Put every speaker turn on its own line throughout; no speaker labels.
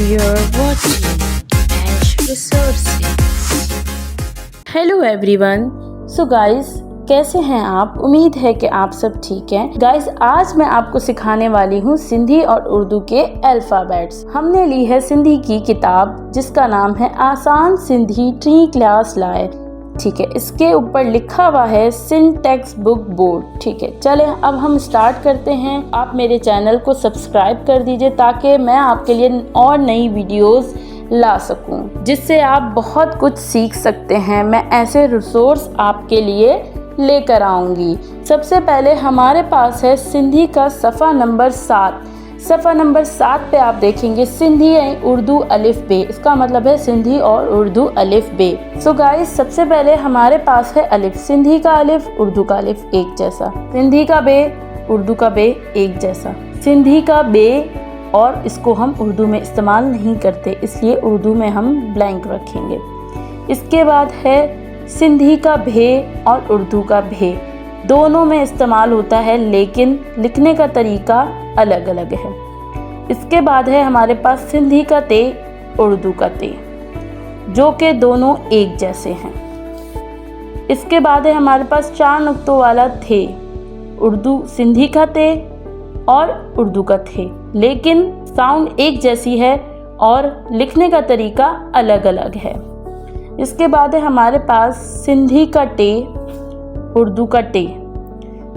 You're watching Ash Resources. Hello everyone. So guys, कैसे हैं आप? उम्मीद है कि आप सब ठीक हैं। गाइस, आज मैं आपको सिखाने वाली हूँ सिंधी और उर्दू के अल्फ़ाबेट्स। हमने ली है सिंधी की किताब जिसका नाम है आसान सिंधी 3 क्लास लाए। ठीक है, इसके ऊपर लिखा हुआ है सिंध टेक्स्ट बुक बोर्ड। ठीक है, चले अब हम स्टार्ट करते हैं। आप मेरे चैनल को सब्सक्राइब कर दीजिए ताकि मैं आपके लिए और नई वीडियोस ला सकूं, जिससे आप बहुत कुछ सीख सकते हैं। मैं ऐसे रिसोर्स आपके लिए लेकर आऊंगी। सबसे पहले हमारे पास है सिंधी का सफ़ा नंबर 7। सफ़ा नंबर 7 पे आप देखेंगे सिंधी एंड उर्दू अलिफ बे। इसका मतलब है सिंधी और उर्दू अलिफ बे। सो गाइस, सबसे पहले हमारे पास है अलिफ। सिंधी का अलिफ, उर्दू का अलिफ एक जैसा। सिंधी का बे, उर्दू का बे एक जैसा। सिंधी का बे, और इसको हम उर्दू में इस्तेमाल नहीं करते, इसलिए उर्दू में हम ब्लैंक रखेंगे। इसके बाद है सिंधी का भे और उर्दू का भे। दोनों में इस्तेमाल होता है, लेकिन लिखने का तरीका अलग अलग है। इसके बाद है हमारे पास सिंधी का ते, उर्दू का ते, जो कि दोनों एक जैसे हैं। इसके बाद है हमारे पास 4 नुक्तों वाला थे। उर्दू सिंधी का ते और उर्दू का थे, लेकिन साउंड एक जैसी है और लिखने का तरीका अलग अलग है। इसके बाद है हमारे पास सिंधी का टे, उर्दू का टे।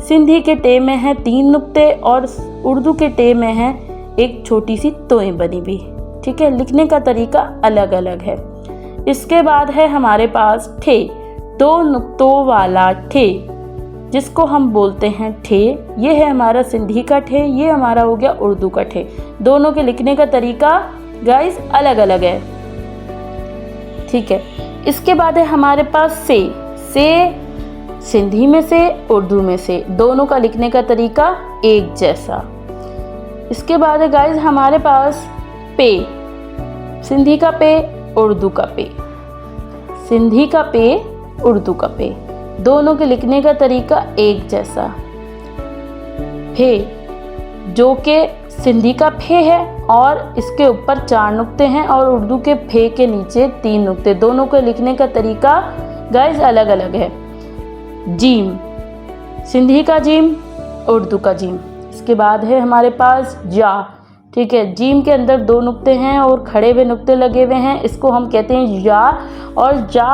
सिंधी के टे में है 3 नुक्ते और उर्दू के टे में है एक छोटी सी तोय बनी हुई। ठीक है, लिखने का तरीका अलग अलग है। इसके बाद है हमारे पास ठे, 2 नुक्तों वाला ठे, जिसको हम बोलते हैं ठे। ये है हमारा सिंधी का ठे, ये हमारा हो गया उर्दू का ठे। दोनों के लिखने का तरीका गाइस अलग अलग है। ठीक है, इसके बाद है हमारे पास से सिंधी में से, उर्दू में से, दोनों का लिखने का तरीका एक जैसा। इसके बाद है गाइस हमारे पास पे। सिंधी का पे, उर्दू का पे। सिंधी का पे, उर्दू का पे, दोनों के लिखने का तरीका एक जैसा। फे, जो कि सिंधी का फे है और इसके ऊपर 4 नुक्ते हैं, और उर्दू के फे के नीचे 3 नुक्ते। दोनों के लिखने का तरीका गाइस अलग अलग है। जीम, सिंधी का जीम, उर्दू का जीम। इसके बाद है हमारे पास जा। ठीक है, जीम के अंदर 2 नुक्ते हैं और खड़े हुए नुक्ते लगे हुए हैं, इसको हम कहते हैं जा। और जा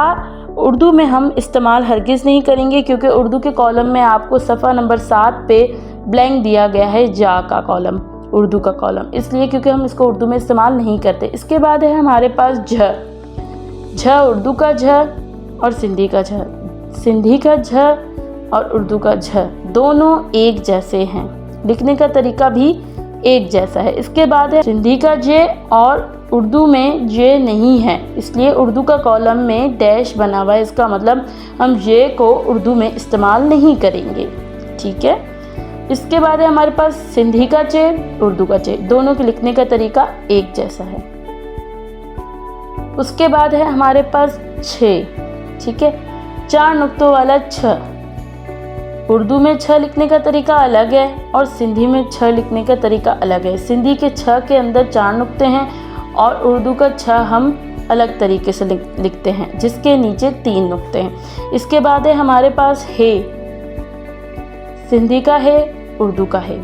उर्दू में हम इस्तेमाल हरगिज़ नहीं करेंगे, क्योंकि उर्दू के कॉलम में आपको सफ़ा नंबर 7 पे ब्लैंक दिया गया है जा का कॉलम, उर्दू का कॉलम, इसलिए क्योंकि हम इसको उर्दू में इस्तेमाल नहीं करते। इसके बाद है हमारे पास झ, उर्दू का झ और सिंधी का झ। सिंधी का झ और उर्दू का झ दोनों एक जैसे हैं, लिखने का तरीका भी एक जैसा है। इसके बाद है सिंधी का जे, और उर्दू में जे नहीं है, इसलिए उर्दू का कॉलम में डैश बना हुआ है। इसका मतलब हम जे को उर्दू में इस्तेमाल नहीं करेंगे। ठीक है, इसके बाद है हमारे पास सिंधी का चे, उर्दू का चे, दोनों के लिखने का तरीका एक जैसा है। उसके बाद है हमारे पास छे। ठीक है, 4 नुक्तों वाला छ। उर्दू में छ लिखने का तरीका अलग है और सिंधी में छ लिखने का तरीका अलग है। सिंधी के छ के अंदर 4 नुक्ते हैं और उर्दू का छ हम अलग तरीके से लिखते हैं, जिसके नीचे 3 नुक्ते हैं। इसके बाद है हमारे पास हे। सिंधी का हे, उर्दू का हे।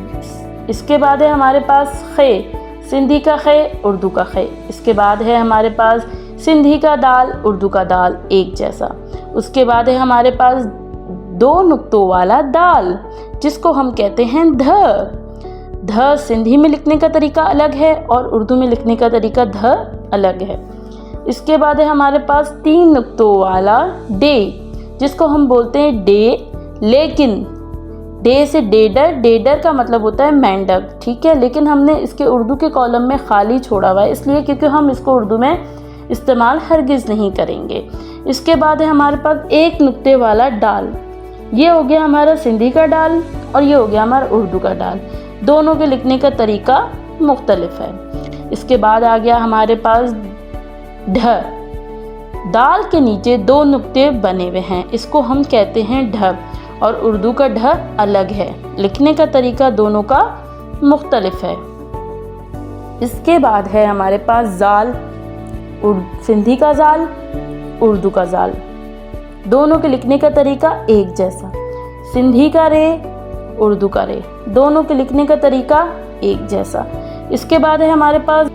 इसके बाद है हमारे पास खे। सिंधी का खे, उर्दू का खे। इसके बाद है हमारे पास सिंधी का दाल, उर्दू का दाल एक जैसा। उसके बाद है हमारे पास 2 नुक्तों वाला दाल, जिसको हम कहते हैं ध। सिंधी में लिखने का तरीका अलग है और उर्दू में लिखने का तरीका ध अलग है। इसके बाद है हमारे पास 3 नुक्तों वाला डे, जिसको हम बोलते हैं डे, लेकिन डे से डेडर का मतलब होता है मेंढक। ठीक है, लेकिन हमने इसके उर्दू के कॉलम में खाली छोड़ा हुआ है, इसलिए क्योंकि हम इसको उर्दू में इस्तेमाल हरगिज़ नहीं करेंगे। इसके बाद है हमारे पास 1 नुक्ते वाला डाल। ये हो गया हमारा सिंधी का डाल और ये हो गया हमारा उर्दू का डाल। दोनों के लिखने का तरीका मुख्तलिफ है। इसके बाद आ गया हमारे पास ढ। दाल के नीचे 2 नुक्ते बने हुए हैं, इसको हम कहते हैं ढ, और उर्दू का ढ अलग है। लिखने का तरीका दोनों का मुख्तलिफ है। इसके बाद है हमारे पास जाल, सिंधी का जाल, उर्दू का जाल। दोनों के लिखने का तरीका एक जैसा। सिंधी का रे, उर्दू का रे, दोनों के लिखने का तरीका एक जैसा। इसके बाद है हमारे पास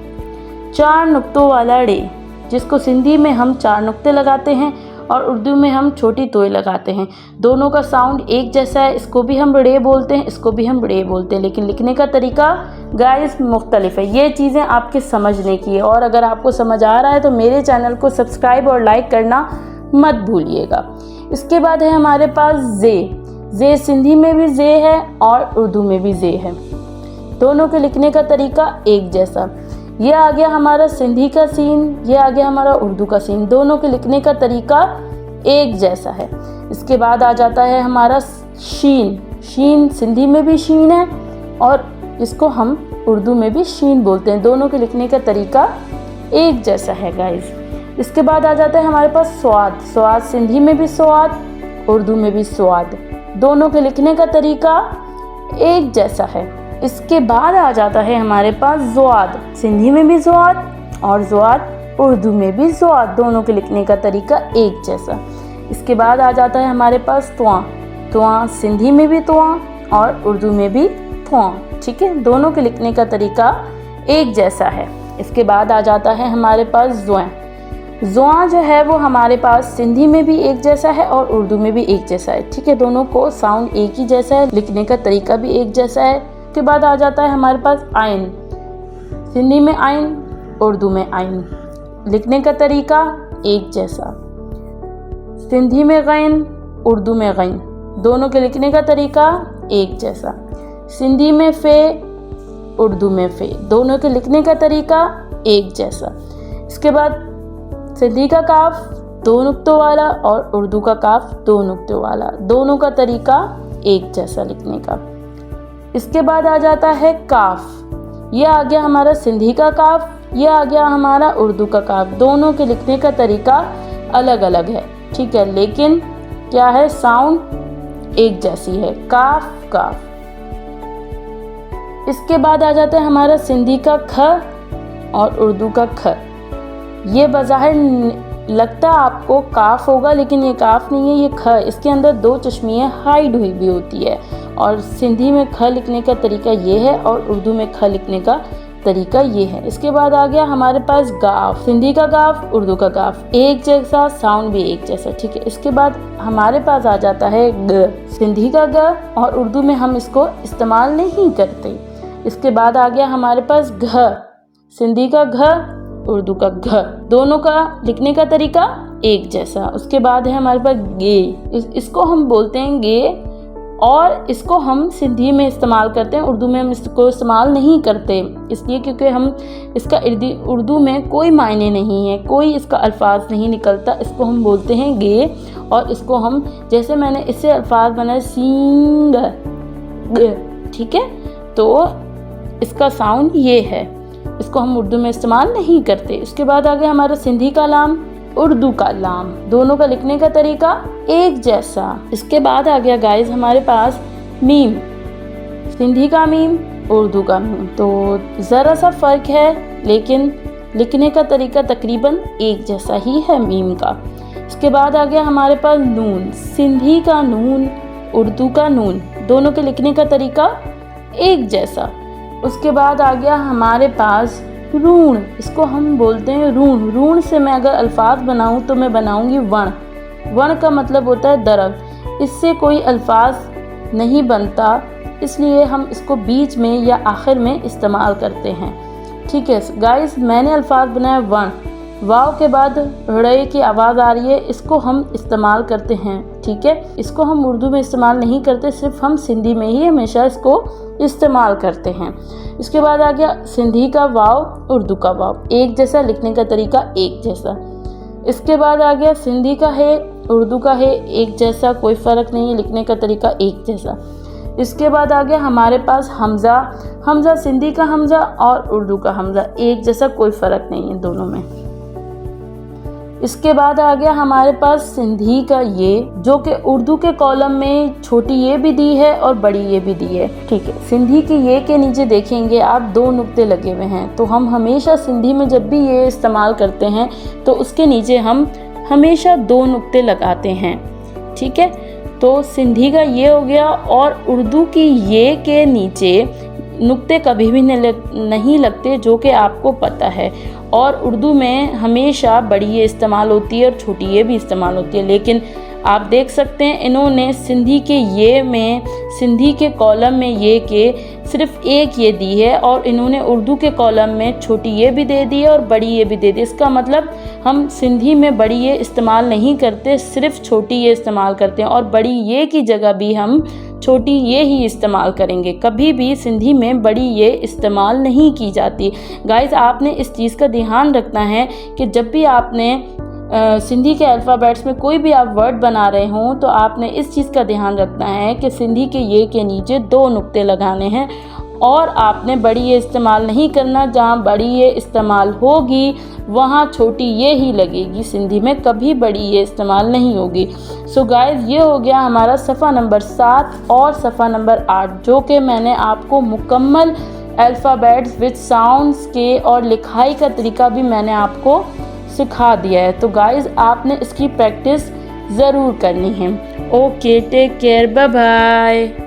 4 नुक्तों वाला रे, जिसको सिंधी में हम 4 नुक्ते लगाते हैं और उर्दू में हम छोटी तोय लगाते हैं। दोनों का साउंड एक जैसा है। इसको भी हम रे बोलते हैं, इसको भी हम रे बोलते हैं, लेकिन लिखने का तरीका गाइस मुख्तलिफ है। ये चीज़ें आपके समझने की है, और अगर आपको समझ आ रहा है तो मेरे चैनल को सब्सक्राइब और लाइक करना मत भूलिएगा। इसके बाद है हमारे पास जे। जे सिंधी में भी जे है और उर्दू में भी जे है। दोनों के लिखने का तरीका एक जैसा। ये आ गया हमारा सिंधी का सीन, ये आ गया हमारा उर्दू का सीन। दोनों के लिखने का तरीका एक जैसा है। इसके बाद आ जाता है हमारा शीन। शीन सिंधी में भी शीन है और इसको हम उर्दू में भी शीन बोलते हैं। दोनों के लिखने का तरीका एक जैसा है गाइस। इसके बाद आ जाता है हमारे पास स्वाद। स्वाद सिंधी में भी स्वाद, उर्दू में भी स्वाद। दोनों के लिखने का तरीका एक जैसा है। इसके बाद आ जाता है हमारे पास ज़ुआद। सिंधी में भी ज़ुआद और ज़ुआद उर्दू में भी ज़ुआद। दोनों के लिखने का तरीका एक जैसा। इसके बाद आ जाता है हमारे पास तुआं। तुआं सिंधी में भी तुआं और उर्दू में भी तुआं। ठीक है, दोनों के लिखने का तरीका एक जैसा है। इसके बाद आ जाता है हमारे पास ज़ुआं। ज़ुआं जो है वो हमारे पास सिंधी में भी एक जैसा है और उर्दू में भी एक जैसा है। ठीक है, दोनों को साउंड एक ही जैसा है, लिखने का तरीका भी एक जैसा है। उसके बाद आ जाता है हमारे पास आइन। सिंधी में आइन, उर्दू में आइन। लिखने का तरीका एक जैसा। सिंधी में गैन, उर्दू में गैन। दोनों के लिखने का तरीका एक जैसा। सिंधी में फे, उर्दू में फे। दोनों के लिखने का तरीका एक जैसा। इसके बाद सिंधी का काफ 2 नुक्तों वाला और उर्दू का काफ 2 नुक्तों वाला। दोनों का तरीका एक जैसा लिखने का। इसके बाद आ जाता है काफ। ये आ गया हमारा सिंधी का काफ, ये आ गया हमारा उर्दू का काफ। दोनों के लिखने का तरीका अलग अलग है। ठीक है, लेकिन क्या है, साउंड एक जैसी है, काफ काफ। इसके बाद आ जाता है हमारा सिंधी का ख और उर्दू का ख। ये बज़ाहिर लगता आपको काफ होगा, लेकिन ये काफ नहीं है, ये ख। इसके अंदर 2 चश्मियाँ हाइड हुई भी होती है। और सिंधी में ख लिखने का तरीका ये है और उर्दू में ख लिखने का तरीका ये है। इसके बाद आ गया हमारे पास गाफ। सिंधी का गाफ, उर्दू का गाफ, एक जैसा, साउंड भी एक जैसा। ठीक है, इसके बाद हमारे पास आ जाता है ग। सिंधी का ग और उर्दू में हम इसको इस्तेमाल नहीं करते। इसके बाद आ गया हमारे पास घ। सिंधी का घ, उर्दू का घ। दोनों का लिखने का तरीका एक जैसा। उसके बाद है हमारे पास गे। इसको हम बोलते हैं गे और इसको हम सिंधी में इस्तेमाल करते हैं, उर्दू में हम इसको इस्तेमाल नहीं करते, इसलिए क्योंकि हम इसका उर्दू में कोई मायने नहीं है, कोई इसका अल्फाज नहीं निकलता। इसको हम बोलते हैं गे और इसको हम, जैसे मैंने इससे अल्फाज बनाए सींग, ठीक है, तो इसका साउंड ये है। इसको हम उर्दू में इस्तेमाल नहीं करते। इसके बाद आ गया हमारा सिंधी का लाम, उर्दू का लाम। दोनों का लिखने का तरीका एक जैसा। इसके बाद आ गया गाइस हमारे पास मीम। सिंधी का मीम, उर्दू का मीम। तो ज़रा सा फ़र्क है, लेकिन लिखने का तरीका तकरीबन एक जैसा ही है मीम का। इसके बाद आ गया हमारे पास नून। सिंधी का नून, उर्दू का नून। दोनों के लिखने का तरीका एक जैसा। उसके बाद आ गया हमारे पास रून। इसको हम बोलते हैं रून। रून से मैं अगर अल्फाज बनाऊं तो मैं बनाऊंगी वण। वण का मतलब होता है दरख्त। इससे कोई अल्फाज नहीं बनता, इसलिए हम इसको बीच में या आखिर में इस्तेमाल करते हैं। ठीक है गाइस, मैंने अल्फाज बनाया वण। वाव के बाद ड़े की आवाज़ आ रही है, इसको हम इस्तेमाल करते हैं। ठीक है, इसको हम उर्दू में इस्तेमाल नहीं करते, सिर्फ हम सिंधी में ही हमेशा इसको इस्तेमाल करते हैं। इसके बाद आ गया सिंधी का वाव, उर्दू का वाव। एक जैसा, लिखने का तरीका एक जैसा। इसके बाद आ गया सिंधी का है, उर्दू का है, एक जैसा, कोई फ़र्क नहीं है, लिखने का तरीका एक जैसा। इसके बाद आ गया हमारे पास हमज़ा। हमज़ा सिंधी का हमज़ा और उर्दू का हमज़ा, एक जैसा, कोई फ़र्क नहीं है दोनों में। इसके बाद आ गया हमारे पास सिंधी का ये, जो कि उर्दू के कॉलम में छोटी ये भी दी है और बड़ी ये भी दी है। ठीक है, सिंधी की ये के नीचे देखेंगे आप 2 नुक्ते लगे हुए हैं, तो हम हमेशा सिंधी में जब भी ये इस्तेमाल करते हैं तो उसके नीचे हम हमेशा 2 नुक्ते लगाते हैं। ठीक है, तो सिंधी का ये हो गया। और उर्दू की ये के नीचे नुक्ते कभी भी नहीं लगते, जो कि आपको पता है। और उर्दू में हमेशा बड़ी ये इस्तेमाल होती है और छोटी ये भी इस्तेमाल होती है, लेकिन आप देख सकते हैं इन्होंने सिंधी के ये में, सिंधी के कॉलम में ये के सिर्फ एक ये दी है, और इन्होंने उर्दू के कॉलम में छोटी ये भी दे दी है और बड़ी ये भी दे दी। इसका मतलब हम सिंधी में बड़ी ये इस्तेमाल नहीं करते, सिर्फ छोटी ये इस्तेमाल करते हैं, और बड़ी ये की जगह भी हम छोटी ये ही इस्तेमाल करेंगे। कभी भी सिंधी में बड़ी ये इस्तेमाल नहीं की जाती। गाइस, आपने इस चीज़ का ध्यान रखना है कि जब भी आपने सिंधी के अल्फ़ाबेट्स में कोई भी आप वर्ड बना रहे हों, तो आपने इस चीज़ का ध्यान रखना है कि सिंधी के ये के नीचे 2 नुक्ते लगाने हैं, और आपने बड़ी ये इस्तेमाल नहीं करना। जहाँ बड़ी ये इस्तेमाल होगी वहाँ छोटी ये ही लगेगी, सिंधी में कभी बड़ी ये इस्तेमाल नहीं होगी। सो गाइस, ये हो गया हमारा सफ़ा नंबर 7 और सफ़ा नंबर 8, जो कि मैंने आपको मुकम्मल अल्फ़ाबेट्स विद साउंड्स के और लिखाई का तरीका भी मैंने आपको सिखा दिया है। तो गाइस, आपने इसकी प्रैक्टिस ज़रूर करनी है। Okay, take care, bye bye.